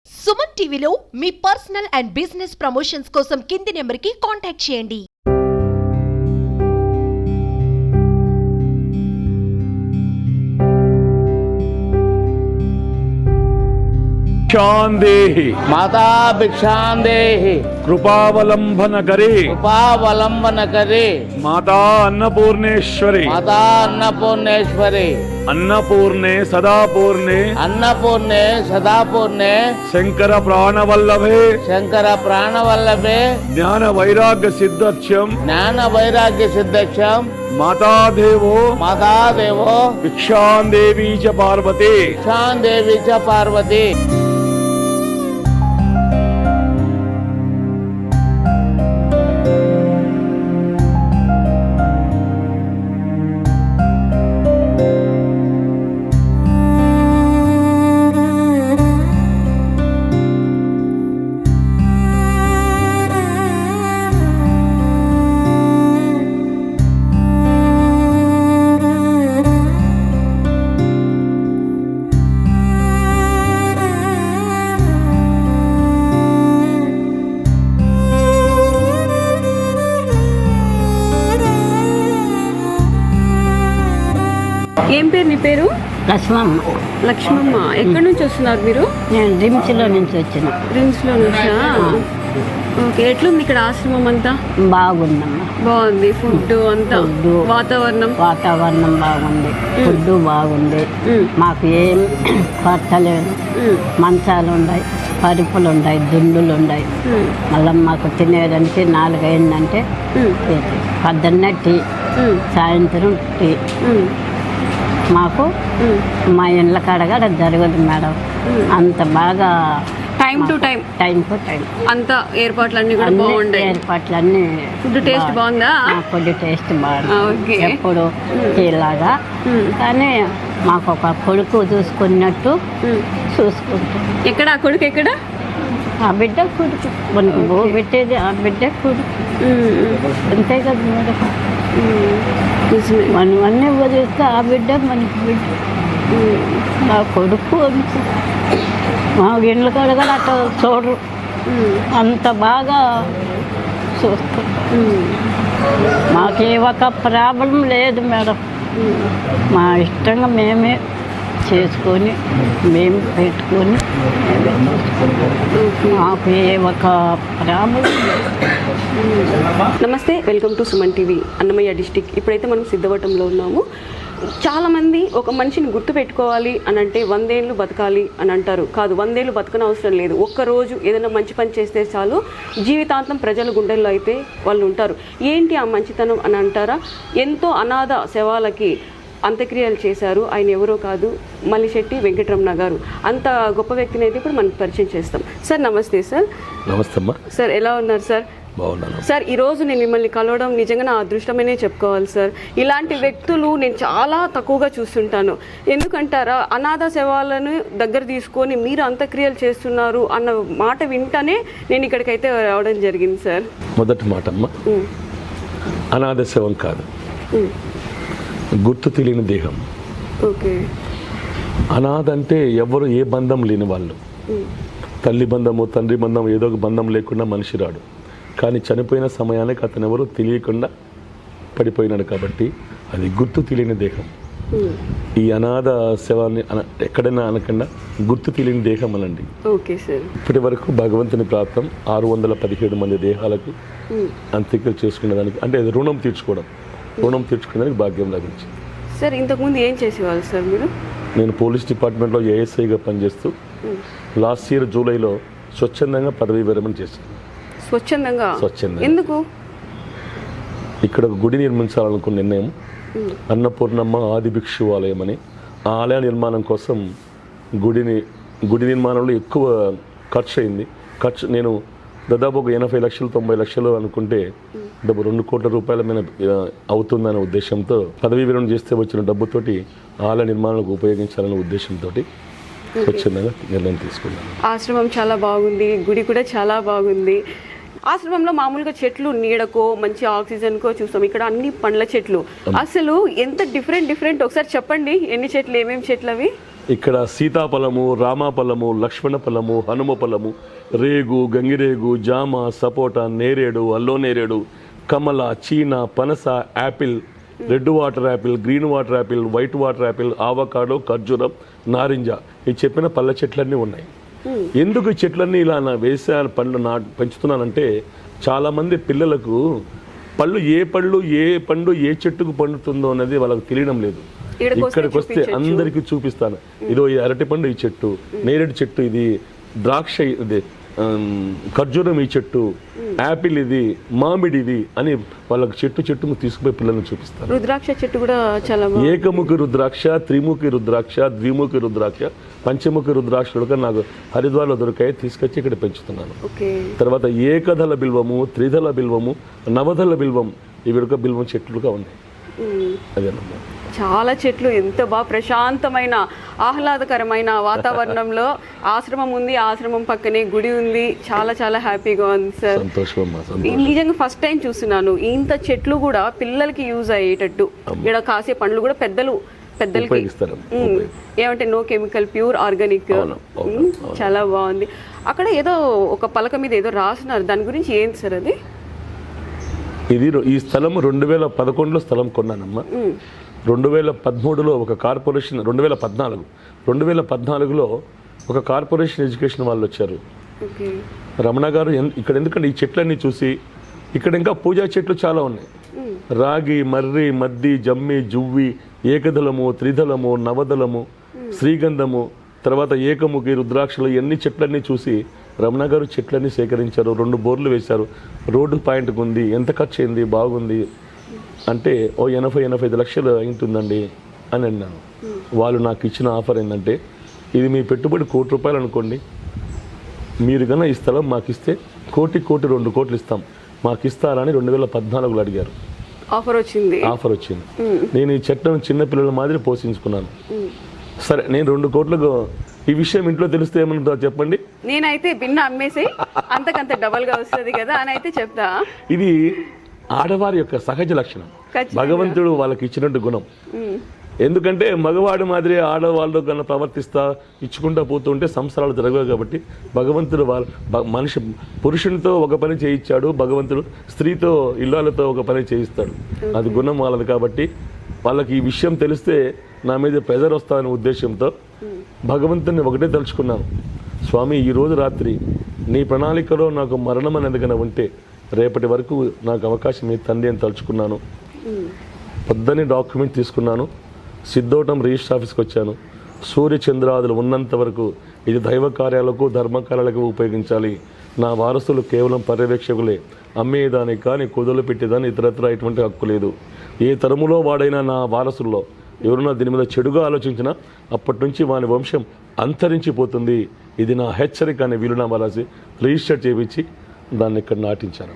సుమన్ టీవీలో మీ personal and business promotions కోసం కింది నెంబర్కి కాంటాక్ట్ చేయండి. భిక్షాందేహి माता भिक्षांदेहि కృపావలంబన కరే कृपावलंबन करे మాతా అన్నపూర్ణేశ్వరి माता अन्नपूर्णेश्वरी అన్నపూర్ణే సదాపూర్ణే अन्नपूर्णे सदापूर्णे శంకర ప్రాణవల్లభే शंकर प्राणवल्लभे జ్ఞాన వైరాగ్య సిద్ధాఖ్యం ज्ञान वैराग्य सिद्धक्षम మాతాదేవో माता देवो భిక్షాందేవీ చ పార్వతే भिक्षांदेवी च पार्वती ఏం పేరు నీ పేరు? లక్ష్మమ్మ. లక్ష్మమ్మ. ఎక్కడి నుంచి వస్తున్నారు మీరు? నేను రిమ్స్లో నుంచి వచ్చిన. రిమ్స్లో నుంచా? ఓకే. ఎట్లుంది ఇక్కడ ఆశ్రమం అంతా? బాగుందమ్మా. బాగుంది. ఫుడ్ అంతా, ఫుడ్డు, వాతావరణం బాగుంది. ఫుడ్ బాగుంది. మాకు ఏం కొత్త లేదు. మంచాలు ఉన్నాయి, పరుపులు ఉన్నాయి, దుండులు ఉన్నాయి. మళ్ళీ మాకు తినేదానికి 4 అయిందంటే పొద్దున్నే టీ, సాయంత్రం టీ. మాకు మా ఇండ్ల కాడగా జరగదు మేడం. అంత బాగా టైం టు టైం అంతా ఏర్పాట్లన్నీ కూడా బాగుంటాయి. ఏర్పాట్లన్నీ. ఫుడ్ టేస్ట్ బాగుందా? ఫుడ్ టేస్ట్ బాగుంది. ఓకే. ఎప్పుడు ఇలాగా. కానీ మాకు ఒక కొడుకు చూసుకున్నట్టు చూసుకుంటాం. ఎక్కడ ఆ కొడుకు? ఎక్కడ ఆ బిడ్డ కొడుకు మనకు బో పెట్టేది ఆ బిడ్డ కొడుకు. అంతే కదా మేడం. మనం అన్నీ వదిలిస్తే ఆ బిడ్డ మనకి బిడ్డ. ఆ కొడుకు అంతే. మా ఇండ్ల కాడ కూడా అట్లా చూడరు. అంత బాగా చూస్తాం. మాకే ఒక ప్రాబ్లం లేదు మేడం. మా ఇష్టంగా మేమే చేసుకొని మేము పెట్టుకొని మేమే చూసుకుంటాం. మాకు ఏ ఒక ప్రాబ్లం. నమస్తే, welcome to Suman TV, Annamayya district. ఇప్పుడైతే మనం సిద్ధవటంలో ఉన్నాము. చాలామంది ఒక మనిషిని గుర్తుపెట్టుకోవాలి అని అంటే 100 ఏళ్ళు బతకాలి అని అంటారు. కాదు, 100 ఏళ్ళు బతకని అవసరం లేదు. ఒక్కరోజు ఏదైనా మంచి పని చేస్తే చాలు, జీవితాంతం ప్రజల గుండెల్లో అయితే వాళ్ళు ఉంటారు. ఏంటి ఆ మంచితనం అని అంటారా? ఎంతో అనాథ శవాలకి అంత్యక్రియలు చేశారు. ఆయన ఎవరో కాదు, మల్లిశెట్టి వెంకటరమణ గారు. అంత గొప్ప వ్యక్తిని అయితే ఇప్పుడు మనం పరిచయం చేస్తాం. సార్ నమస్తే. సార్ నమస్తే అమ్మా. సార్ ఎలా ఉన్నారు సార్? బాగున్నాను సార్. ఈరోజు నేను మిమ్మల్ని కలవడం నిజంగా నా అదృష్టమనే చెప్పుకోవాలి సార్. ఇలాంటి వ్యక్తులు నేను చాలా తక్కువగా చూస్తుంటాను. ఎందుకంటారా, అనాథ శవాలను దగ్గర తీసుకొని మీరు అంత్యక్రియలు చేస్తున్నారు అన్న మాట వింటానే నేను ఇక్కడికైతే రావడం జరిగింది సార్. మొదటి మాట అమ్మ, అనాథ శవం కాదు, గుర్తు తెలియని దేహం. ఓకే. అనాథ అంటే ఎవరు ఏ బంధం లేని వాళ్ళు. తల్లి బంధము, తండ్రి బంధం, ఏదో ఒక బంధం లేకుండా మనిషి రాడు. కానీ చనిపోయిన సమయానికి అతను ఎవరు తెలియకుండా పడిపోయినాడు కాబట్టి అది గుర్తు తెలియని దేహం. ఈ అనాథ శవాన్ని ఎక్కడైనా అనకుండా గుర్తు తెలియని దేహం అనండి. Okay sir. ఇప్పటి వరకు భగవంతుని ప్రాప్తం 617 మంది దేహాలకు అంత్యక్రియలు చేసుకునేదానికి, అంటే అది రుణం తీర్చుకునేదానికి భాగ్యం లభించింది. సార్, ఇంతకుముందు ఏం చేసేవాళ్ళు సార్ మీరు? నేను పోలీస్ డిపార్ట్మెంట్లో ఏఎస్ఐగా పనిచేస్తూ లాస్ట్ ఇయర్ జూలైలో స్వచ్ఛందంగా పదవీ విరమణ చేశాను. స్వచ్ఛందంగా? ఎందుకు? ఇక్కడ ఒక గుడి నిర్మించాలనుకున్న నిర్ణయం, అన్నపూర్ణమ్మ ఆది భిక్షువాలయం అని. ఆ ఆలయ నిర్మాణం కోసం గుడి నిర్మాణంలో ఎక్కువ ఖర్చు అయింది. నేను దాదాపు ఒక 80 లక్షలు 90 లక్షలు అనుకుంటే డబ్బు 2 కోట్ల రూపాయల మీద అవుతుందనే ఉద్దేశంతో పదవీ విరమణ చేస్తే వచ్చిన డబ్బుతోటి ఆలయ నిర్మాణాలకు ఉపయోగించాలనే ఉద్దేశంతో స్వచ్ఛందంగా నిర్ణయం తీసుకున్నాను. ఆశ్రమం చాలా బాగుంది, గుడి కూడా చాలా బాగుంది. ఆశ్రమంలో మామూలుగా చెట్లు నీడకో మంచి ఆక్సిజన్కో చూస్తాం, ఇక్కడ అన్ని పండ్ల చెట్లు. అసలు ఎంత డిఫరెంట్ ఒకసారి చెప్పండి, ఎన్ని చెట్లు, ఏమేమి చెట్లు అవి? ఇక్కడ సీతాఫలము, రామాఫలము, లక్ష్మణ ఫలము, హనుమ ఫలము, రేగు, గంగిరేగు, జామ, సపోటా, నేరేడు, అల్లో నేరేడు, కమల, చీన, పనస, Apple, red water Apple, green water Apple, white water Apple, avocado, ఖర్జూరం, నారింజ, ఈ చెప్పిన పళ్ళ చెట్లన్నీ ఉన్నాయి. ఎందుకు ఈ చెట్లన్నీ ఇలా వేసాను పండ్లు పెంచుతున్నానంటే చాలామంది పిల్లలకు ఏ పండు ఏ చెట్టుకు పండుతుందో అనేది వాళ్ళకి తెలియడం లేదు. ఇక్కడికి వస్తే అందరికీ చూపిస్తాను. ఇదో ఈ అరటి పండు ఈ చెట్టు, నేరేడు చెట్టు ఇది, ద్రాక్ష ఇది, ఖర్జూరం ఈ చెట్టు, యాపిల్ ఇది, మామిడి ఇది అని వాళ్ళకి చెట్టుకు తీసుకుపోయి పిల్లల్ని చూపిస్తారు. రుద్రాక్ష చెట్టు కూడా చాలా ఏకముఖి రుద్రాక్ష, త్రిముఖి రుద్రాక్ష, ద్విముఖి రుద్రాక్ష, పంచముఖి రుద్రాక్షలు కూడా నాకు హరిద్వార్లో దొరికాయి, తీసుకొచ్చి ఇక్కడ పెంచుతున్నాను. తర్వాత ఏకదళ బిల్వము, త్రిదళ బిల్వము, నవదళ బిల్వం, ఇవి కూడా బిల్వం చెట్లుగా ఉన్నాయి. అదేనమ్మా. చాలా చెట్లు, ఎంత బాగా ప్రశాంతమైన ఆహ్లాదకరమైన వాతావరణంలో ఆశ్రమం ఉంది. ఆశ్రమం పక్కనే గుడి ఉంది. చాలా చాలా హ్యాపీగా ఉంది సార్. నిజంగా ఫస్ట్ టైం చూస్తున్నాను ఇంత చెట్లు కూడా పిల్లలకి యూజ్ అయ్యేటట్టు. ఇక్కడ కాసే పండ్లు కూడా పెద్దలకి ఏమంటే నో కెమికల్, ప్యూర్ ఆర్గానిక్. చాలా బాగుంది. అక్కడ ఏదో ఒక పలక మీద ఏదో రాసినారు, దాని గురించి ఏంటి సార్ అది? ఇది ఈ స్థలం 2011లో స్థలం కొన్నానమ్మా. 2013లో ఒక కార్పొరేషన్, 2014లో ఒక కార్పొరేషన్ ఎడ్యుకేషన్ వాళ్ళు వచ్చారు. రమణ గారు ఇక్కడ ఎందుకంటే ఈ చెట్లన్నీ చూసి ఇక్కడ ఇంకా పూజా చెట్లు చాలా ఉన్నాయి. రాగి, మర్రి, మద్ది, జమ్మి, జువ్వి, ఏకదళము, త్రిదళము, నవదళము, శ్రీగంధము, తర్వాత ఏకముఖి, రుద్రాక్షలు, ఎన్ని చెట్లన్నీ చూసి రమణ గారు చెట్లన్నీ సేకరించారు. 2 బోర్లు వేశారు. రోడ్డు పాయింట్కి ఉంది. ఎంత ఖర్చు అయింది, బాగుంది అంటే ఓ 80-85 లక్షలు అయింటుందండి అని అన్నాను. వాళ్ళు నాకు ఇచ్చిన ఆఫర్ ఏంటంటే, ఇది మీ పెట్టుబడి ₹1,00,00,000 అనుకోండి, మీరు కన్నా ఈ స్థలం మాకు ఇస్తే 1 కోటి 2 కోట్లు ఇస్తాం, మాకు ఇస్తారని 2014లో అడిగారు. ఆఫర్ వచ్చింది. నేను ఈ చెట్లను చిన్నపిల్లల మాదిరి పోషించుకున్నాను. సరే, నేను 2 కోట్లకు ఈ విషయం ఇంట్లో తెలిస్తే ఏమన్నా చెప్పండి. నేనైతే భిన్న అమ్మేసి అంతకంత డబల్ గా వస్తుంది కదా అని అయితే చెప్తా. ఇది ఆడవారి యొక్క సహజ లక్షణం, భగవంతుడు వాళ్ళకి ఇచ్చినట్టు గుణం. ఎందుకంటే మగవాడి మాదిరి ఆడవాళ్ళు కన్నా ప్రవర్తిస్తా ఇచ్చుకుంటా పోతుంటే సంసారాలు జరగవు. కాబట్టి భగవంతుడు మనిషి పురుషునితో ఒక పని చేయించాడు, భగవంతుడు స్త్రీతో ఇళ్ళతో ఒక పని చేయిస్తాడు. అది గుణం వాళ్ళది. కాబట్టి వాళ్ళకి ఈ విషయం తెలిస్తే నా మీద ప్రెజర్ వస్తాదనే ఉద్దేశంతో భగవంతుని ఒకటే తలుచుకున్నాను. స్వామి, ఈరోజు రాత్రి నీ ప్రణాళికలో నాకు మరణం అనేది కన్నా ఉంటే రేపటి వరకు నాకు అవకాశం మీ తండ్రి అని తలుచుకున్నాను. పొద్దున్నే డాక్యుమెంట్ తీసుకున్నాను, సిద్ధోటం రిజిస్టర్ ఆఫీస్కి వచ్చాను. సూర్యచంద్రాదులు ఉన్నంత వరకు ఇది దైవ కార్యాలకు, ధర్మ కార్యాలకు ఉపయోగించాలి. నా వారసులు కేవలం పర్యవేక్షకులే, అమ్మేదానికి కానీ కుదులు పెట్టేదాన్ని ఇతరత్ర ఎటువంటి హక్కు లేదు. ఏ తరములో వాడైనా నా వారసుల్లో ఎవరున్నా దీని మీద చెడుగా ఆలోచించినా అప్పటి నుంచి వాని వంశం అంతరించిపోతుంది. ఇది నా హెచ్చరిక అని వీలునామా రాసి రిజిస్టర్ చేయించి దాన్ని ఇక్కడ నాటించాను.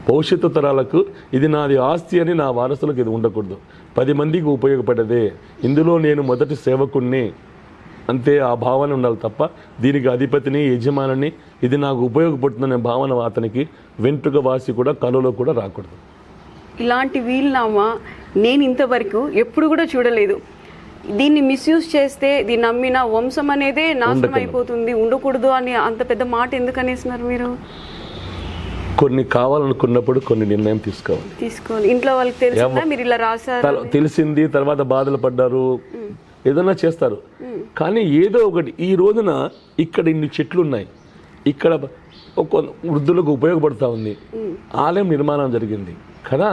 భవిష్యత్తు తరాలకు ఇది నాది ఆస్తి అని నా వారసులకు ఇది ఉండకూడదు, 10 మందికి ఉపయోగపడేదే, ఇందులో నేను మొదటి సేవకుణ్ణి అంతే ఆ భావన ఉండాలి తప్ప దీనికి అధిపతిని, యజమానిని, ఇది నాకు ఉపయోగపడుతుందనే భావన అతనికి వెంట్రుక వాసి కూడా కలలో కూడా రాకూడదు. ఇలాంటి వీలునామా నేను ఇంతవరకు ఎప్పుడు కూడా చూడలేదు. దీన్ని మిస్యూజ్ చేస్తే దీన్ని నమ్మిన వంశం అనేదే నాశనం అయిపోతుంది, ఉండకూడదు అని అంత పెద్ద మాట ఎందుకు అనేసినారు మీరు? కొన్ని కావాలనుకున్నప్పుడు కొన్ని నిర్ణయం తీసుకోవాలి. ఇంట్లో వాళ్ళకి తెలిసిందా మీరు ఇలా రాశారు? తెలిసింది, తర్వాత బాధలు పడ్డారు, ఏదైనా చేస్తారు. కానీ ఏదో ఒకటి ఈ రోజున ఇక్కడ ఇన్ని చెట్లు ఉన్నాయి, ఇక్కడ ఒక వృద్ధులకు ఉపయోగపడుతూ ఉంది, ఆలయం నిర్మాణం జరిగింది కదా.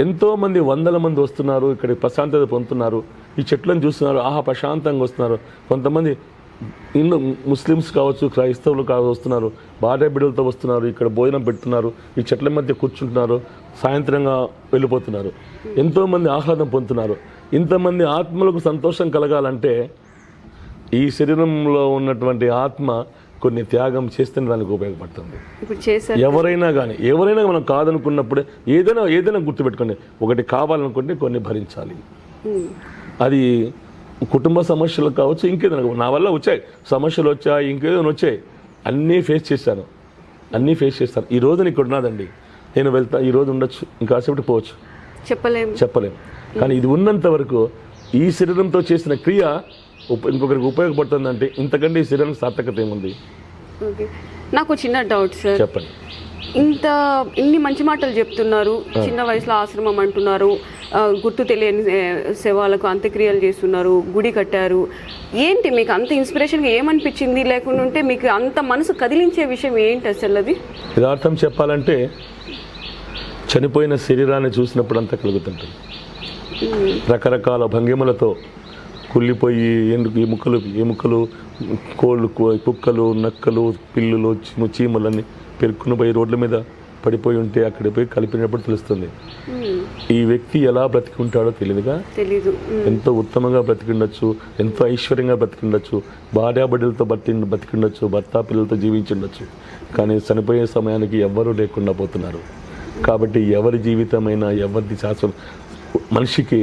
ఎంతో మంది 100ల మంది వస్తున్నారు, ఇక్కడ ప్రశాంతత పొందుతున్నారు, ఈ చెట్లను చూస్తున్నారు, ఆహా ప్రశాంతంగా వస్తున్నారు. కొంతమంది ఇನ್ನು ముస్లిమ్స్ కావచ్చు, క్రైస్తవులు కావచ్చు వస్తున్నారు, భార్య బిడ్డలతో వస్తున్నారు, ఇక్కడ భోజనం పెడుతున్నారు, ఈ చెట్ల మధ్య కూర్చుంటున్నారు, సాయంత్రంగా వెళ్ళిపోతున్నారు. ఎంతోమంది ఆహ్లాదం పొందుతున్నారు. ఇంతమంది ఆత్మలకు సంతోషం కలగాలంటే ఈ శరీరంలో ఉన్నటువంటి ఆత్మ కొన్ని త్యాగం చేస్తేనే దానికి ఉపయోగపడుతుంది. ఎవరైనా కానీ మనం కాదనుకున్నప్పుడే ఏదైనా గుర్తుపెట్టుకోండి, ఒకటి కావాలనుకుంటే కొన్ని భరించాలి. అది కుటుంబ సమస్యలు కావచ్చు, ఇంకేదైనా నా వల్ల వచ్చాయి సమస్యలు, వచ్చాయి ఇంకేదైనా వచ్చాయి, అన్నీ ఫేస్ చేస్తాను. ఈ రోజు ఇక్కడ ఉన్నదండి, నేను వెళ్తా, ఈ రోజు ఉండొచ్చు, ఇంకాసేపటి పోవచ్చు, చెప్పలేం. కానీ ఇది ఉన్నంత వరకు ఈ శరీరంతో చేసిన క్రియ ఇంకొకరికి ఉపయోగపడుతుందంటే ఇంతకంటే ఈ శరీరానికి సార్థకత ఏముంది? ఓకే, నాకు చిన్న డౌట్ సార్. చెప్పండి. ఇన్ని మంచి మాటలు చెప్తున్నారు, చిన్న వయసులో ఆశ్రమం అంటున్నారు, గుర్తు తెలియని శవాలకు అంత్యక్రియలు చేస్తున్నారు, గుడి కట్టారు. ఏంటి మీకు అంత ఇన్స్పిరేషన్గా ఏమనిపించింది? లేకుంటే మీకు అంత మనసు కదిలించే విషయం ఏంటి అసలు? అది యథార్థం చెప్పాలంటే చనిపోయిన శరీరాన్ని చూసినప్పుడు అంతా కలుగుతుంటుంది. రకరకాల భంగిమలతో కుళ్ళిపోయి ఎముకలు కోళ్ళు, కుక్కలు, నక్కలు, పిల్లులు, చీమలన్నీ పెరుక్కుని పోయి రోడ్ల మీద పడిపోయి ఉంటే అక్కడ పోయి కలిపినప్పుడు తెలుస్తుంది ఈ వ్యక్తి ఎలా బ్రతికి ఉంటాడో తెలియదుగా. ఎంతో ఉత్తమంగా బ్రతికిండొచ్చు, ఎంతో ఐశ్వర్యంగా బ్రతికిండొచ్చు, భార్యాబిడ్డలతో బతికిండొచ్చు, భర్త పిల్లలతో జీవించిండొచ్చు. కానీ చనిపోయే సమయానికి ఎవ్వరూ లేకుండా పోతున్నారు. కాబట్టి ఎవరి జీవితమైనా ఎవరిది శాశ్వత. మనిషికి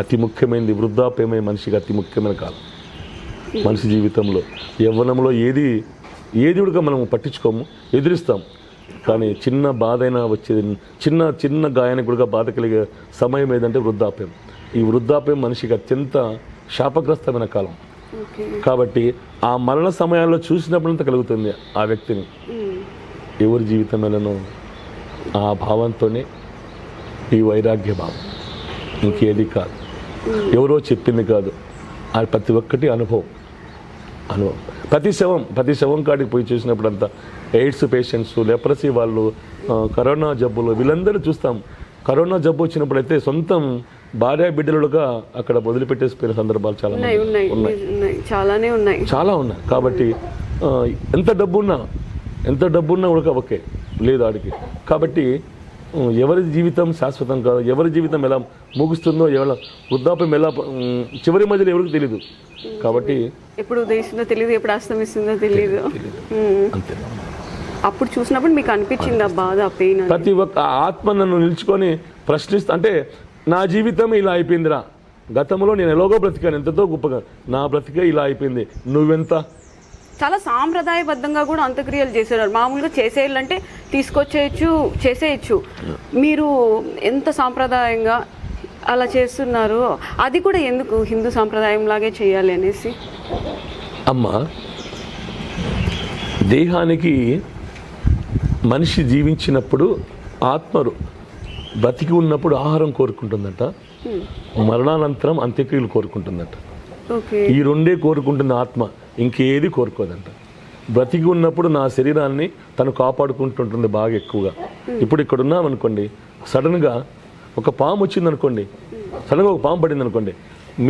అతి ముఖ్యమైనది వృద్ధాప్యమే. మనిషికి అతి ముఖ్యమైన కాలం మనిషి జీవితంలో. యవ్వనంలో ఏది కూడా మనం పట్టించుకోము, ఎదిరిస్తాం. కానీ చిన్న బాధ అయినా వచ్చేది, చిన్న గాయానికి కూడా బాధ కలిగే సమయం ఏదంటే వృద్ధాప్యం. ఈ వృద్ధాప్యం మనిషికి అత్యంత శాపగ్రస్తమైన కాలం. కాబట్టి ఆ మరణ సమయాల్లో చూసినప్పుడంతా కలుగుతుంది ఆ వ్యక్తిని. ఎవరి జీవితంలోనూ ఆ భావంతోనే ఈ వైరాగ్య భావం, ఇంకేది కాదు, ఎవరో చెప్పింది కాదు. అది ప్రతి ఒక్కటి అనుభవం. ప్రతి శవం కాడికి పోయి చూసినప్పుడంతా ఎయిడ్స్ పేషెంట్స్, లెప్రసీ వాళ్ళు, కరోనా జబ్బులు, వీళ్ళందరూ చూస్తాం. కరోనా జబ్బు వచ్చినప్పుడైతే సొంతం భార్య బిడ్డలుగా అక్కడ వదిలిపెట్టేసిపోయిన సందర్భాలు చాలా ఉన్నాయి. కాబట్టి ఎంత డబ్బున్నా కూడా ఓకే లేదు ఆడికి. కాబట్టి ఎవరి జీవితం శాశ్వతం కాదు, ఎవరి జీవితం ఎలా ముగుస్తుందో, ఎవరి వృద్ధాప్యం ఎలా చివరి మధ్యలో ఎవరికి తెలియదు. కాబట్టి ఎప్పుడు ఉదయిస్తుందో తెలియదు, ఎప్పుడు అస్తమిస్తుందో తెలియదు. అంతే. అప్పుడు చూసినప్పుడు మీకు అనిపించింది ఆ బాధ, ఆ పెయిన్? ప్రతి ఒక్క ఆత్మ నన్ను నిలుచుకొని ప్రశ్నిస్తా, అంటే నా జీవితం ఇలా అయిపోయిందిరా, గతంలో నేను ఎలాగో బ్రతికాను, ఎంతతో గొప్పగా, నా బ్రతికే ఇలా అయిపోయింది, నువ్వెంత. చాలా సాంప్రదాయబద్ధంగా కూడా అంత్యక్రియలు చేసేవారు. మామూలుగా చేసేయాలంటే చేసేయచ్చు. మీరు ఎంత సాంప్రదాయంగా అలా చేస్తున్నారు, అది కూడా ఎందుకు హిందూ సాంప్రదాయం లాగే చేయాలి అనేసి? అమ్మ, దేహానికి మనిషి జీవించినప్పుడు ఆత్మరు బ్రతికి ఉన్నప్పుడు ఆహారం కోరుకుంటుందట, మరణానంతరం అంత్యక్రియలు కోరుకుంటుందట. ఈ రెండే కోరుకుంటుంది ఆత్మ, ఇంకేది కోరుకోదంట. బ్రతికి ఉన్నప్పుడు నా శరీరాన్ని తను కాపాడుకుంటుంటుంది బాగా ఎక్కువగా. ఇప్పుడు ఇక్కడ ఉన్నామనుకోండి, సడన్గా ఒక పాము వచ్చిందనుకోండి, సడన్గా ఒక పాము పడింది అనుకోండి,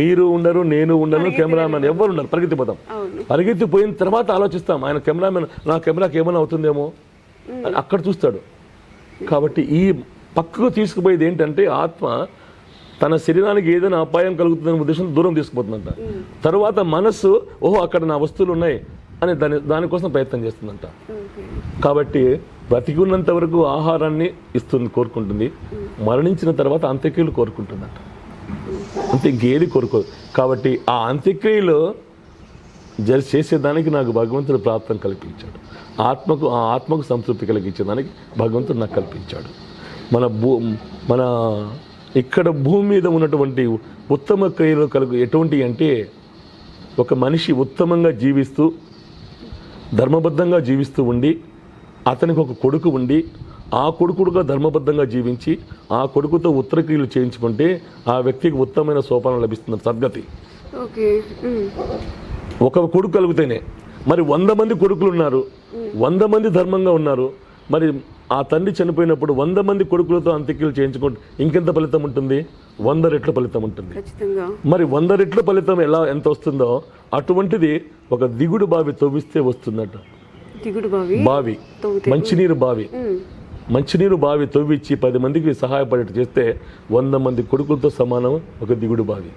మీరు ఉండరు, నేను ఉండను, కెమెరామెన్ ఎవరు ఉండరు, పరిగెత్తిపోతాం. పరిగెత్తిపోయిన తర్వాత ఆలోచిస్తాం, ఆయన కెమెరామెన్ నా కెమెరాకి ఏమైనా అవుతుందేమో అని అక్కడ చూస్తాడు. కాబట్టి ఈ పక్కకు తీసుకుపోయేది ఏంటంటే ఆత్మ తన శరీరానికి ఏదైనా అపాయం కలుగుతుందనే ఉద్దేశంతో దూరం తీసుకుపోతుందంట. తర్వాత మనస్సు ఓహో అక్కడ నా వస్తువులు ఉన్నాయి అని దానికోసం ప్రయత్నం చేస్తుందంట. కాబట్టి బ్రతికి ఉన్నంత వరకు ఆహారాన్ని కోరుకుంటుంది, మరణించిన తర్వాత అంత్యక్రియలు కోరుకుంటుందంట. అంతే, ఇంకేది కోరుకోదు. కాబట్టి ఆ అంత్యక్రియలు చేసేదానికి నాకు భగవంతుడు ప్రాప్తం కల్పించాడు. ఆత్మకు సంతృప్తి కలిగించేదానికి భగవంతుడు నాకు కల్పించాడు. మన ఇక్కడ భూమి మీద ఉన్నటువంటి ఉత్తమ క్రియలు ఎటువంటి అంటే, ఒక మనిషి ఉత్తమంగా జీవిస్తూ ధర్మబద్ధంగా జీవిస్తూ ఉండి, అతనికి ఒక కొడుకు ఉండి, ఆ కొడుకుడుగా ధర్మబద్ధంగా జీవించి ఆ కొడుకుతో ఉత్తరక్రియలు చేయించుకుంటే ఆ వ్యక్తికి ఉత్తమమైన సోపానం లభిస్తుంది, సద్గతి. ఒక కొడుకు కలిగితేనే. మరి 100 మంది కొడుకులు ఉన్నారు, 100 మంది ధర్మంగా ఉన్నారు. మరి ఆ తండ్రి చనిపోయినప్పుడు 100 మంది కొడుకులతో అంత్యక్రియలు చేయించుకుంటే ఇంకెంత ఫలితం ఉంటుంది? 100 రెట్ల ఫలితం ఉంటుంది. మరి 100 రెట్ల ఫలితం ఎంత వస్తుందో అటువంటిది ఒక దిగుడు బావి తవ్విస్తే వస్తుందట. బావి, మంచినీరు బావి తవ్విచ్చి 10 మందికి సహాయపడేట్టు చేస్తే 100 మంది కొడుకులతో సమానం ఒక దిగుడు బావి.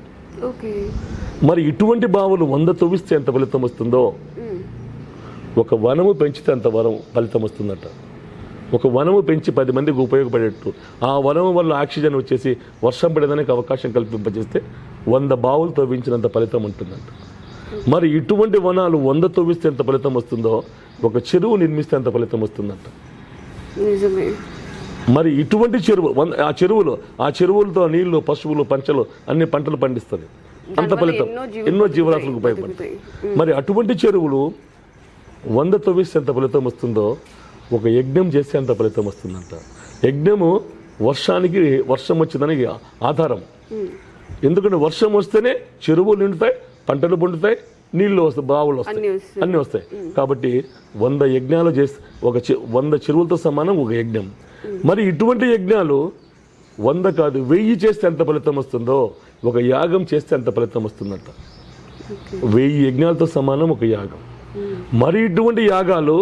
మరి ఇటువంటి బావులు 100 తవ్విస్తే ఎంత ఫలితం వస్తుందో, ఒక వనము పెంచితే అంత ఫలితం వస్తుందట. ఒక వనము పెంచి 10 మందికి ఉపయోగపడేట్టు, ఆ వనము వల్ల ఆక్సిజన్ వచ్చేసి వర్షం పడేదానికి అవకాశం కల్పింపజేస్తే 100 బావులు తవ్వించినంత ఫలితం ఉంటుందంట. మరి ఇటువంటి వనాలు 100 తవ్విస్తే ఎంత ఫలితం వస్తుందో, ఒక చెరువు నిర్మిస్తే ఎంత ఫలితం వస్తుందంట. మరి ఇటువంటి చెరువు, ఆ చెరువులతో నీళ్లు, పశువులు, పంటలు అన్ని పంటలు పండిస్తుంది. అంత ఫలితం ఎన్నో జీవరాశులకు ఉపయోగపడతాయి. మరి అటువంటి చెరువులు 100 తవ్విస్తే ఎంత ఫలితం వస్తుందో ఒక యజ్ఞం చేస్తే ఎంత ఫలితం వస్తుందంట. యజ్ఞము వర్షానికి వర్షం వచ్చేదానికి ఆధారం. ఎందుకంటే వర్షం వస్తేనే చెరువులు నిండుతాయి, పంటలు పండుతాయి, నీళ్ళు వస్తాయి, బావులు వస్తాయి, అన్నీ వస్తాయి. కాబట్టి 100 యజ్ఞాలు చేస్తే 100 చెరువులతో సమానం ఒక యజ్ఞం. మరి ఇటువంటి యజ్ఞాలు 100 కాదు 1000 చేస్తే ఎంత ఫలితం వస్తుందో ఒక యాగం చేస్తే ఎంత ఫలితం వస్తుందంట. 1000 యజ్ఞాలతో సమానం ఒక యాగం. మరి ఇటువంటి యాగాలు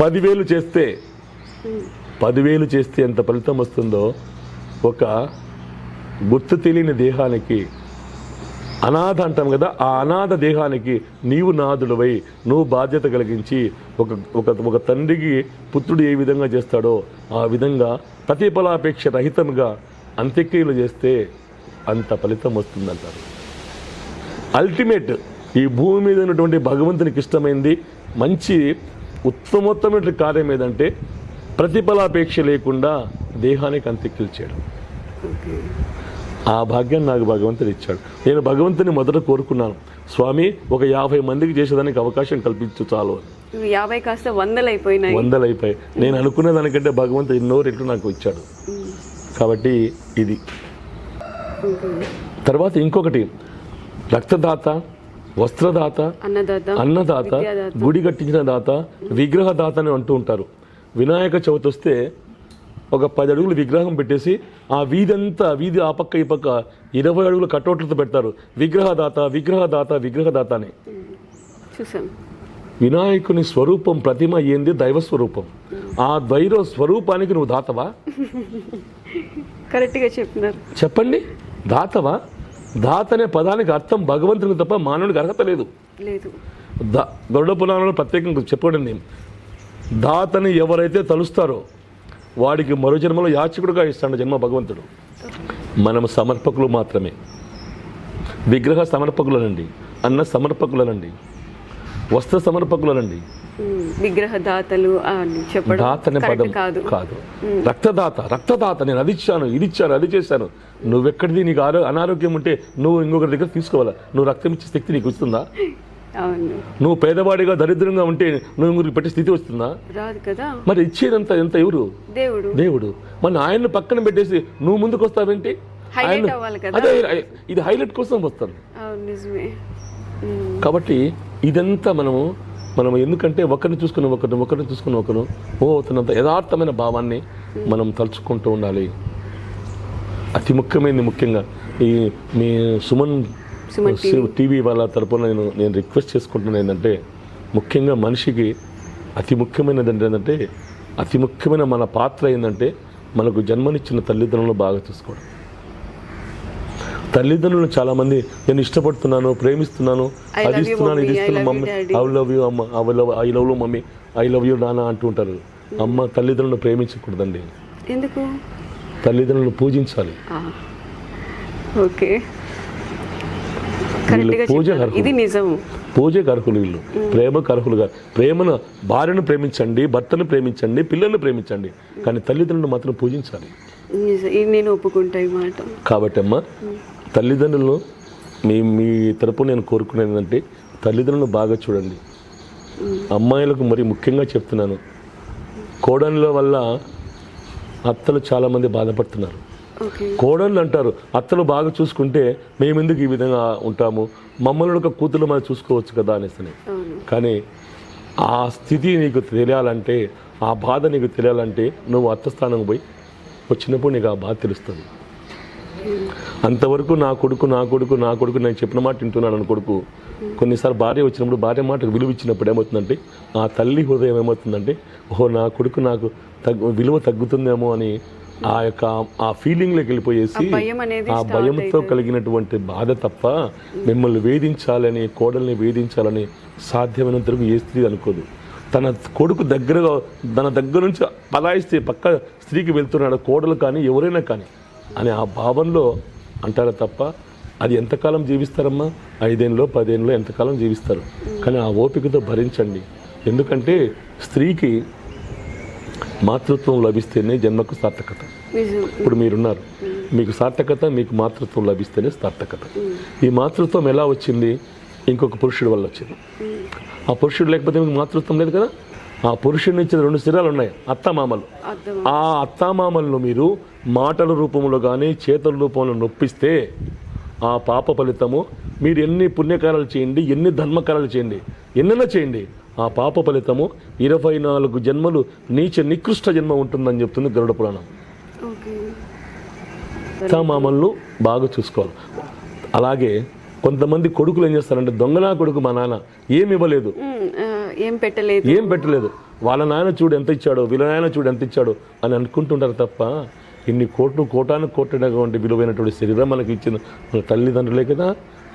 10,000 చేస్తే 10,000 చేస్తే ఎంత ఫలితం వస్తుందో ఒక గుర్తు తెలియని దేహానికి, అనాథ అంటాం కదా, ఆ అనాథ దేహానికి నీవు నాదులవై నువ్వు బాధ్యత కలిగించి ఒక తండ్రికి పుత్రుడు ఏ విధంగా చేస్తాడో ఆ విధంగా ప్రతిఫలాపేక్ష రహితంగా అంత్యక్రియలు చేస్తే అంత ఫలితం వస్తుందంటారు. అల్టిమేట్ ఈ భూమి మీద ఉన్నటువంటి భగవంతునికి ఇష్టమైంది మంచి ఉత్తమోత్తమైన కార్యం ఏదంటే ప్రతిఫలాపేక్ష లేకుండా దేహానికి అంత్యక్రియలు చేయడం. ఆ భాగ్యాన్ని నాకు భగవంతుడు ఇచ్చాడు. నేను భగవంతుని మొదట కోరుకున్నాను, స్వామి ఒక 50 మందికి చేసేదానికి అవకాశం కల్పించు చాలు అని. 50 కాస్త 100 అయిపోయినాయి. 100 అయిపోయి నేను అనుకున్న దానికంటే భగవంతుడు ఎన్నో రెట్లు నాకు ఇచ్చాడు. కాబట్టి ఇది. తర్వాత ఇంకొకటి రక్తదాత, వస్త్రదాత, అన్నదాత, గుడి కట్టించిన దాత, విగ్రహదాత అని అంటూ ఉంటారు. వినాయక చవితి వస్తే ఒక 10 అడుగులు విగ్రహం పెట్టేసి ఆ వీధి ఆ పక్క ఈ పక్క 20 అడుగుల కటౌట్లతో పెడతారు. విగ్రహదాత విగ్రహదాత విగ్రహదాత అని. వినాయకుని స్వరూపం ప్రతిమ ఏంది? దైవ స్వరూపం. ఆ దైవ స్వరూపానికి నువ్వు దాతవా? కరెక్ట్గా చెప్తున్నారు. చెప్పండి, దాతవా? దాత అనే పదానికి అర్థం భగవంతునికి తప్ప మానవునికి అర్హత లేదు. గరుడ పురాణంలో ప్రత్యేకంగా చెప్పబడింది, దాతని ఎవరైతే తలుస్తారో వాడికి మరో జన్మలో యాచకుడుగా ఇస్తాడు జన్మ భగవంతుడు. మనం సమర్పకులు మాత్రమే. విగ్రహ సమర్పకులనండి, అన్న సమర్పకులనండి, వస్త్ర సమర్పకులనండి. విగ్రహదాతలు దాత అనే పదం కాదు. రక్తదాత నేను అది ఇచ్చాను, ఇది ఇచ్చాను, అది చేశాను. నువ్వెక్కడిది? నీకు అనారోగ్యం ఉంటే నువ్వు ఇంకొకరి దగ్గర తీసుకోవాలా? నువ్వు రక్తం ఇచ్చే శక్తి నీకు వస్తుందా? నువ్వు పేదవాడిగా దరిద్రంగా ఉంటే నువ్వు ఇంకొకరికి పెట్టే స్థితి వస్తుందా? రాదు కదా. మరి ఇచ్చేదంతా ఎంత ఎవరు? దేవుడు. మరి ఆయన్ని పక్కన పెట్టేసి నువ్వు ముందుకు వస్తావేంటి? అదే ఇది హైలైట్ కోసం వస్తాను. కాబట్టి ఇదంతా మనం ఎందుకంటే ఒకరిని చూసుకుని ఒకరు అవుతున్నంత యథార్థమైన భావాన్ని మనం తలుచుకుంటూ ఉండాలి. అతి ముఖ్యంగా ఈ మీ సుమన్ టీవీ వాళ్ళ తరపున నేను రిక్వెస్ట్ చేసుకుంటున్నాను ఏంటంటే, ముఖ్యంగా మనిషికి అతి ముఖ్యమైనది ఏంటంటే, అతి ముఖ్యమైన మన పాత్ర ఏంటంటే మనకు జన్మనిచ్చిన తల్లిదండ్రులను బాగా చూసుకోవడం. తల్లిదండ్రులను చాలామంది నేను ఇష్టపడుతున్నాను, ప్రేమిస్తున్నాను, అది ఇస్తున్నాను, ఇది ఇస్తున్నాను, మమ్మీ ఐ లవ్ యూ అమ్మ, I love you mummy, I love you నాన్న అంటూ ఉంటారు. అమ్మ తల్లిదండ్రులను ప్రేమించకూడదండి. ఎందుకు? తల్లిదండ్రులను పూజించాలి. పూజకు అర్హులు వీళ్ళు, ప్రేమకు అర్హులు కాదు. భార్యను ప్రేమించండి, భర్తను ప్రేమించండి, పిల్లల్ని ప్రేమించండి, కానీ తల్లిదండ్రులను మాత్రం పూజించాలి. నేను ఒప్పుకుంటా ఈ మాట. కాబట్టి అమ్మ తల్లిదండ్రులను మీ తరపు నేను కోరుకునేది ఏంటంటే తల్లిదండ్రులను బాగా చూడండి. అమ్మాయిలకు మరి ముఖ్యంగా చెప్తున్నాను, కోడళ్ళ వల్ల అత్తలు చాలామంది బాధపడుతున్నారు. కోడళ్ళు అంటారు అత్తలు బాగా చూసుకుంటే మేమెందుకు ఈ విధంగా ఉంటాము, మమ్మల్ని ఒక కూతురు మనం చూసుకోవచ్చు కదా అనేసి. కానీ ఆ స్థితి నీకు తెలియాలంటే, ఆ బాధ నీకు తెలియాలంటే నువ్వు అత్త స్థానం పోయి వచ్చినప్పుడు నీకు ఆ బాధ తెలుస్తుంది. అంతవరకు నా కొడుకు నేను చెప్పిన మాట వింటున్నాను కొడుకు. కొన్నిసార్లు భార్య వచ్చినప్పుడు భార్య మాటకు విలువ ఇచ్చినప్పుడు ఏమవుతుందంటే ఆ తల్లి హృదయం ఏమవుతుందంటే, ఓహో నా కొడుకు నాకు విలువ తగ్గుతుందేమో అని ఆ ఫీలింగ్లోకి వెళ్ళిపోయేసి ఆ భయంతో కలిగినటువంటి బాధ తప్ప మిమ్మల్ని వేధించాలని, కోడల్ని వేధించాలని సాధ్యమైనంత వరకు ఏ స్త్రీ అనుకోదు. తన కొడుకు తన దగ్గర నుంచి పలాయిస్తే పక్క స్త్రీకి వెళ్తున్నాడు, కోడలు కానీ ఎవరైనా కానీ అని ఆ భావంలో అంటారు తప్ప అది ఎంతకాలం జీవిస్తారమ్మా? 5 ఏళ్ళు 10 ఏళ్ళు ఎంతకాలం జీవిస్తారు. కానీ ఆ ఓపికతో భరించండి. ఎందుకంటే స్త్రీకి మాతృత్వం లభిస్తేనే జన్మకు సార్థకత. ఇప్పుడు మీరున్నారు, మీకు సార్థకత, మీకు మాతృత్వం లభిస్తేనే సార్థకత. ఈ మాతృత్వం ఎలా వచ్చింది? ఇంకొక పురుషుడి వల్ల వచ్చింది. ఆ పురుషుడు లేకపోతే మీకు మాతృత్వం లేదు కదా. ఆ పురుషుడిని ఇచ్చిన 2 శిరాలు ఉన్నాయి, అత్తమామలు. ఆ అత్తమామలను మీరు మాటల రూపంలో కానీ చేతుల రూపంలో నొప్పిస్తే ఆ పాప ఫలితము, మీరు ఎన్ని పుణ్యకారాలు చేయండి, ఎన్ని ధర్మకారాలు చేయండి, ఎన్నైనా చేయండి, ఆ పాప ఫలితము 24 జన్మలు నికృష్ట జన్మ ఉంటుందని చెప్తుంది గరుడ పురాణం. అత్తమామలను బాగా చూసుకోవాలి. అలాగే కొంతమంది కొడుకులు ఏం చేస్తారంటే, దొంగనా కొడుకు మా నాన్న ఏమి ఇవ్వలేదు, ఏం పెట్టలేదు, వాళ్ళ నాయన చూడు ఎంత ఇచ్చాడో, వీళ్ళ నాయన చూడు ఎంత ఇచ్చాడో అని అనుకుంటుంటారు తప్ప, ఇన్ని కోటాను కోట్లటువంటి విలువైనటువంటి శరీరం మనకి ఇచ్చిన మన తల్లిదండ్రులే కదా.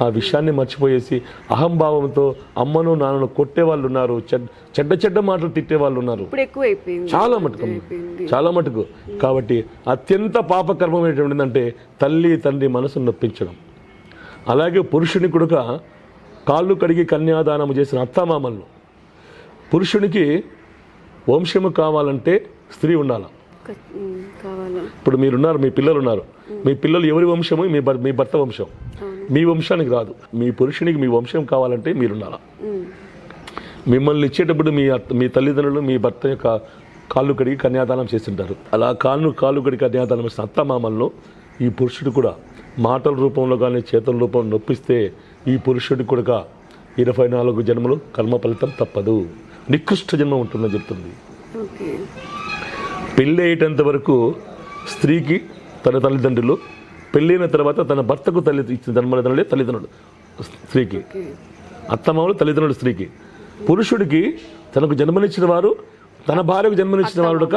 ఆ విషయాన్ని మర్చిపోయేసి అహంభావంతో అమ్మను నాన్నను కొట్టే వాళ్ళు ఉన్నారు, చెడ్డ మాటలు తిట్టే వాళ్ళు ఉన్నారు, చాలా మటుకు. కాబట్టి అత్యంత పాపకర్మమైనటువంటి ఏంటంటే తల్లి తండ్రి మనసును నొప్పించడం. అలాగే పురుషుని కొడుక కాళ్ళు కడిగి కన్యాదానం చేసిన అత్తమామలను, పురుషునికి వంశము కావాలంటే స్త్రీ ఉండాలి. ఇప్పుడు మీరున్నారు, మీ పిల్లలు ఉన్నారు, మీ పిల్లలు ఎవరి వంశము? మీ భర్త వంశం. మీ వంశానికి రాదు. మీ పురుషునికి మీ వంశం కావాలంటే మీరున్నారా. మిమ్మల్ని ఇచ్చేటప్పుడు మీ తల్లిదండ్రులు మీ భర్త యొక్క కాళ్ళు కడిగి కన్యాదానం చేస్తుంటారు. అలా కాళ్ళు కడిగి కన్యాదానం చేసిన అత్తమామలను ఈ పురుషుడు కూడా మాటల రూపంలో కానీ చేతుల రూపంలో నొప్పిస్తే ఈ పురుషుడి కూడా 24 జన్మలు కర్మ ఫలితం తప్పదు, నికృష్ట జన్మ ఉంటుందని చెప్తుంది. పెళ్ళి అయ్యేటంత వరకు స్త్రీకి తన తల్లిదండ్రులు, పెళ్ళైన తర్వాత తన భర్తకు ఇచ్చిన తల్లిదండ్రులే తల్లిదండ్రులు స్త్రీకి, అత్తమామలు తల్లిదండ్రులు స్త్రీకి. పురుషుడికి తనకు జన్మనిచ్చిన వారు, తన భార్యకు జన్మనిచ్చిన వారుక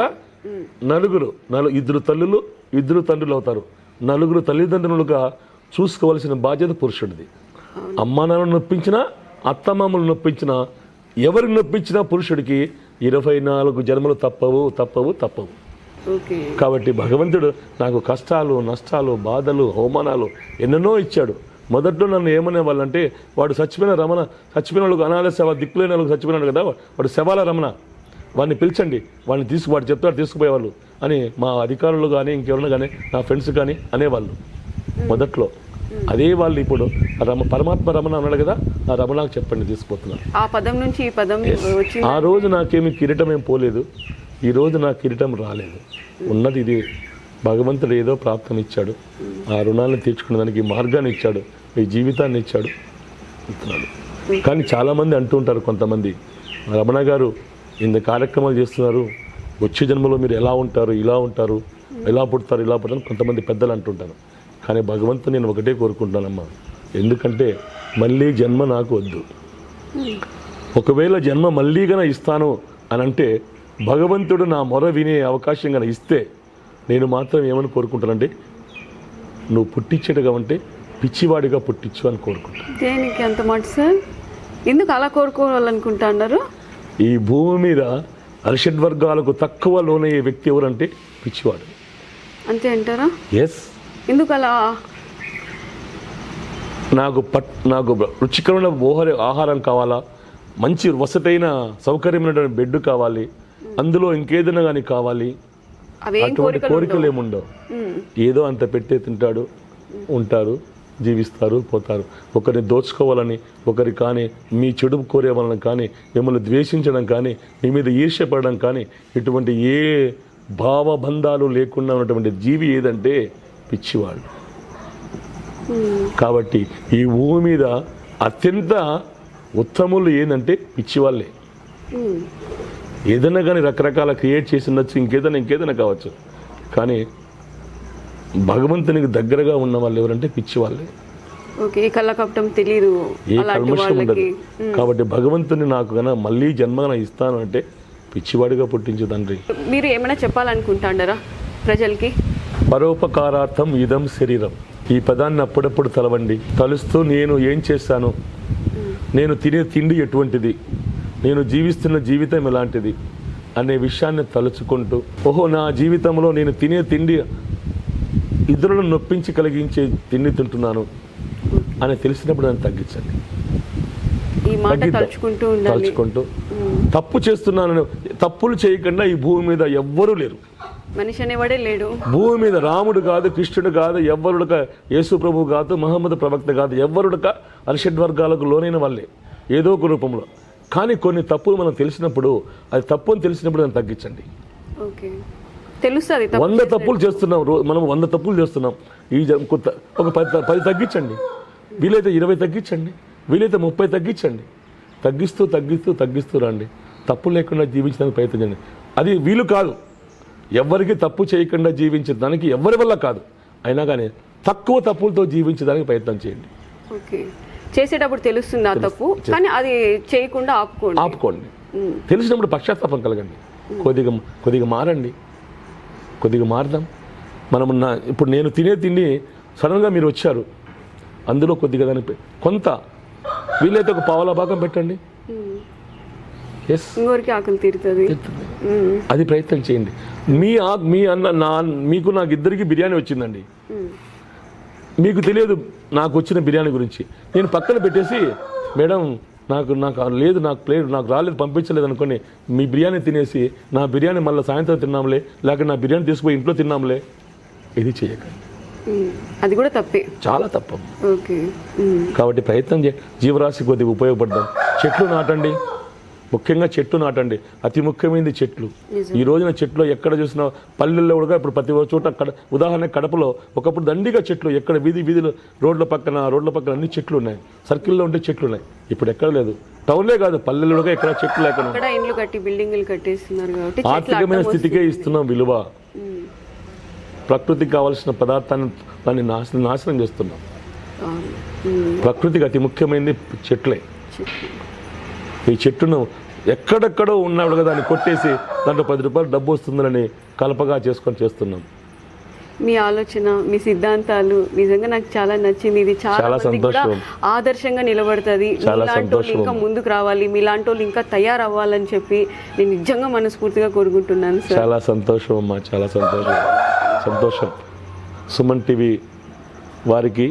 నలుగురు, 2 తల్లులు 2 తండ్రులు అవుతారు. 4 తల్లిదండ్రులుగా చూసుకోవాల్సిన బాధ్యత పురుషుడిది. అమ్మా నాన్న నొప్పించినా, అత్తమామలు నొప్పించినా, ఎవరిని నొప్పించినా పురుషుడికి 24 జన్మలు తప్పవు. కాబట్టి భగవంతుడు నాకు కష్టాలు, నష్టాలు, బాధలు, అవమానాలు ఎన్నెన్నో ఇచ్చాడు. మొదట్లో నన్ను ఏమనే వాళ్ళంటే, వాడు చచ్చిపోయిన వాళ్ళకు అనాథ సేవ, దిక్కులేని వాళ్ళకి చచ్చిపోయినాడు కదా, వాడు శవాల రమణ, వాడిని పిలిచండి, వాడు చెప్తాడు తీసుకుపోయేవాళ్ళు అని మా అధికారులు కానీ ఇంకెవరైనా కానీ నా ఫ్రెండ్స్ కానీ అనేవాళ్ళు మొదట్లో. అదే వాళ్ళు ఇప్పుడు పరమాత్మ రమణ అన్నాడు కదా, ఆ రమణకు చెప్పండి తీసుకుపోతున్నారు. ఆ పదం నుంచి ఈ పదం వచ్చింది. ఆ రోజు నాకేమి కిరీటం ఏం పోలేదు, ఈ రోజు నా కిరీటం రాలేదు. ఉన్నది ఇది, భగవంతుడు ఏదో ప్రాప్తం ఇచ్చాడు, ఆ రుణాలను తీర్చుకునే దానికి మార్గాన్ని ఇచ్చాడు, ఈ జీవితాన్ని ఇచ్చాడు. కానీ చాలామంది అంటూ ఉంటారు, కొంతమంది రమణ గారు ఇంత కార్యక్రమాలు చేస్తున్నారు, వచ్చే జన్మలో మీరు ఎలా ఉంటారు, ఇలా ఉంటారు, ఎలా పుడతారు కొంతమంది పెద్దలు అంటుంటారు. కానీ భగవంతుడు నేను ఒకటే కోరుకుంటున్నానమ్మా, ఎందుకంటే మళ్ళీ జన్మ నాకు వద్దు. ఒకవేళ జన్మ మళ్ళీ గన ఇస్తాను అని అంటే, భగవంతుడు నా మొర వినే అవకాశం గన ఇస్తే నేను మాత్రం ఏమని కోరుకుంటానంటే, నువ్వు పుట్టించేట్టుగా ఉంటే పిచ్చివాడిగా పుట్టించు అని కోరుకుంటాను. దేనికి అంత మాట సార్? ఎందుకు అలా కోరుకోవాలనుకుంటా అన్నారు? ఈ భూమి మీద అరిషడ్వర్గాలకు తక్కువ లోనయ్యే వ్యక్తి ఎవరంటే పిచ్చివాడు. అంతే అంటారా? ఎస్. ఎందుకు అలా? నాకు రుచికరమైన ఆహారం కావాలా, మంచి వసతైన సౌకర్యమైనటువంటి బెడ్ కావాలి, అందులో ఇంకేదైనా కానీ కావాలి, అటువంటి కోరికలు ఏముండవు. ఏదో అంత పెట్టే తింటాడు, ఉంటారు, జీవిస్తారు, పోతారు. ఒకరిని దోచుకోవాలని, ఒకరి కానీ మీ చెడు కోరే వాళ్ళని కానీ, మిమ్మల్ని ద్వేషించడం కానీ, మీ మీద ఈర్ష్యపడడం కానీ, ఇటువంటి ఏ భావబంధాలు లేకుండా ఉన్నటువంటి జీవి ఏదంటే పిచ్చివాళ్ళు. కాబట్టి ఈ భూమి మీద అత్యంత ఉత్తములు ఏంటంటే పిచ్చివాళ్ళే. ఏదైనా కానీ రకరకాల క్రియేట్ చేసి ఉండొచ్చు, ఇంకేదైనా కావచ్చు, కానీ భగవంతునికి దగ్గరగా ఉన్న వాళ్ళు ఎవరంటే పిచ్చివాళ్ళే. ఏ కళ్ళకపటం తెలియదు, ఏ కల్మషం ఉండదు. కాబట్టి భగవంతుని నాకు కన్నా మళ్ళీ జన్మగా ఇస్తాను అంటే పిచ్చివాడిగా పుట్టించు తండ్రి. మీరు ఏమైనా చెప్పాలనుకుంటాండారా ప్రజలకి? పరోపకారార్థం ఇదం శరీరం, ఈ పదాన్ని అప్పుడప్పుడు తలవండి. తలుస్తూ నేను ఏం చేశాను, నేను తినే తిండి ఎటువంటిది, నేను జీవిస్తున్న జీవితం ఎలాంటిది అనే విషయాన్ని తలుచుకుంటూ, ఓహో నా జీవితంలో నేను తినే తిండి ఇతరులను నొప్పించి కలిగించే తిండి తింటున్నాను అని తెలిసినప్పుడు దాన్ని తగ్గించండి. తలుచుకుంటూ తప్పు చేస్తున్నాను, తప్పులు చేయకుండా ఈ భూమి మీద ఎవ్వరూ లేరు. మనిషి అనేవాడే లేడు. భూమి మీద రాముడు కాదు, కృష్ణుడు కాదు, ఎవ్వరుడక యేసు ప్రభు కాదు, మహమ్మద్ ప్రవక్త కాదు, ఎవ్వరుడక అరిషడ్ లోనైన వాళ్ళే ఏదో ఒక రూపంలో. కానీ కొన్ని తప్పులు మనం తెలిసినప్పుడు, అది తప్పు అని తెలిసినప్పుడు దాన్ని తగ్గించండి. ఓకే, తెలుస్తుంది. 100 తప్పులు చేస్తున్నాం, మనం 100 తప్పులు చేస్తున్నాం. ఒక 10 తగ్గించండి, వీలైతే 20 తగ్గించండి, వీలైతే 30 తగ్గించండి. తగ్గిస్తూ తగ్గిస్తూ తగ్గిస్తూ రండి. తప్పు లేకుండా జీవించడానికి ప్రయత్నించండి. అది వీలు కాదు, ఎవరికి తప్పు చేయకుండా జీవించడానికి ఎవరి వల్ల కాదు. అయినా కానీ తక్కువ తప్పులతో జీవించడానికి ప్రయత్నం చేయండి. ఓకే, చేసేటప్పుడు తెలుస్తుంది ఆ తప్పు, కానీ అది చేయకుండా ఆపుకోండి. తెలిసినప్పుడు పశ్చాత్తాపం కలగండి. కొద్దిగా మారండి, కొద్దిగా మారదాం. మనం ఇప్పుడు నేను తినే తిండి సడన్గా మీరు వచ్చారు, అందులో కొద్దిగా దానికి కొంత వీలైతే ఒక పావుల భాగం పెట్టండి. ఇంకోరికి ఆకలి తీరుతుంది. అది ప్రయత్నం చేయండి. మీకు నాకు ఇద్దరికి బిర్యానీ వచ్చిందండి, మీకు తెలియదు నాకు వచ్చిన బిర్యానీ గురించి. నేను పక్కన పెట్టేసి మేడం నాకు లేదు, నాకు రాలేదు, పంపించలేదు అనుకోని మీ బిర్యానీ తినేసి నా బిర్యానీ మళ్ళీ సాయంత్రం తిన్నాంలే, లేక నా బిర్యానీ తీసుకుపోయి ఇంట్లో తిన్నాంలే, ఇది చేయకండి. అది కూడా తప్పే, చాలా తప్పు. కాబట్టి ప్రయత్నం జీవరాశి కొద్దిగా ఉపయోగపడదాం. చెట్లు నాటండి, ముఖ్యంగా చెట్లు నాటండి. అతి ముఖ్యమైనది చెట్లు. ఈ రోజున చెట్లు ఎక్కడ చూసినా పల్లెల్లో కూడా ఇప్పుడు ప్రతి చోట ఉదాహరణ కడపలో ఒకప్పుడు దండిగా చెట్లు, ఎక్కడ వీధిలో రోడ్ల పక్కన అన్ని చెట్లు ఉన్నాయి. సర్కిల్లో ఉంటే చెట్లు ఉన్నాయి. ఇప్పుడు ఎక్కడ లేదు. టౌన్లే కాదు, పల్లెల్లో కూడా ఎక్కడ చెట్లు లేకుండా ఇండ్లు కట్టి బిల్డింగ్లు కట్టేస్తున్నారు. కాబట్టి ఆర్థికమైన స్థితికే ఇస్తున్నాం విలువ. ప్రకృతికి కావాల్సిన పదార్థాన్ని నాశనం చేస్తున్నాం. ప్రకృతికి అతి ముఖ్యమైనది చెట్లే. ఈ చెట్టును ఎక్కడెక్కడో ఉన్నాడు కదా దాన్ని కొట్టేసి దాంట్లో 10 రూపాయలు డబ్బు వస్తుందని కలపగా చేస్తున్నాం. మీ ఆలోచన, మీ సిద్ధాంతాలు నిజంగా నాకు చాలా నచ్చింది. ఇది చాలా సంతోషం, ఆదర్శంగా నిలబడుతుంది. మీలాంటి వాళ్ళు ఇంకా ముందుకు రావాలి, మీలాంటి వాళ్ళు ఇంకా తయారవ్వాలని చెప్పి నేను నిజంగా మనస్ఫూర్తిగా కోరుకుంటున్నాను సార్. చాలా సంతోషం అమ్మా, చాలా సంతోషం. సుమన్ టీవీ వారికి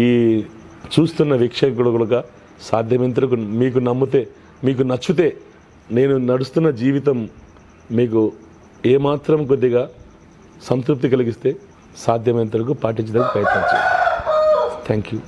ఈ చూస్తున్న వీక్షకులుగా సాధ్యమైనంతవరకు మీకు నచ్చితే నేను నడుస్తున్న జీవితం మీకు ఏమాత్రం కొద్దిగా సంతృప్తి కలిగిస్తే సాధ్యమైనంతవరకు పాటించడానికి ప్రయత్నించండి. Thank you.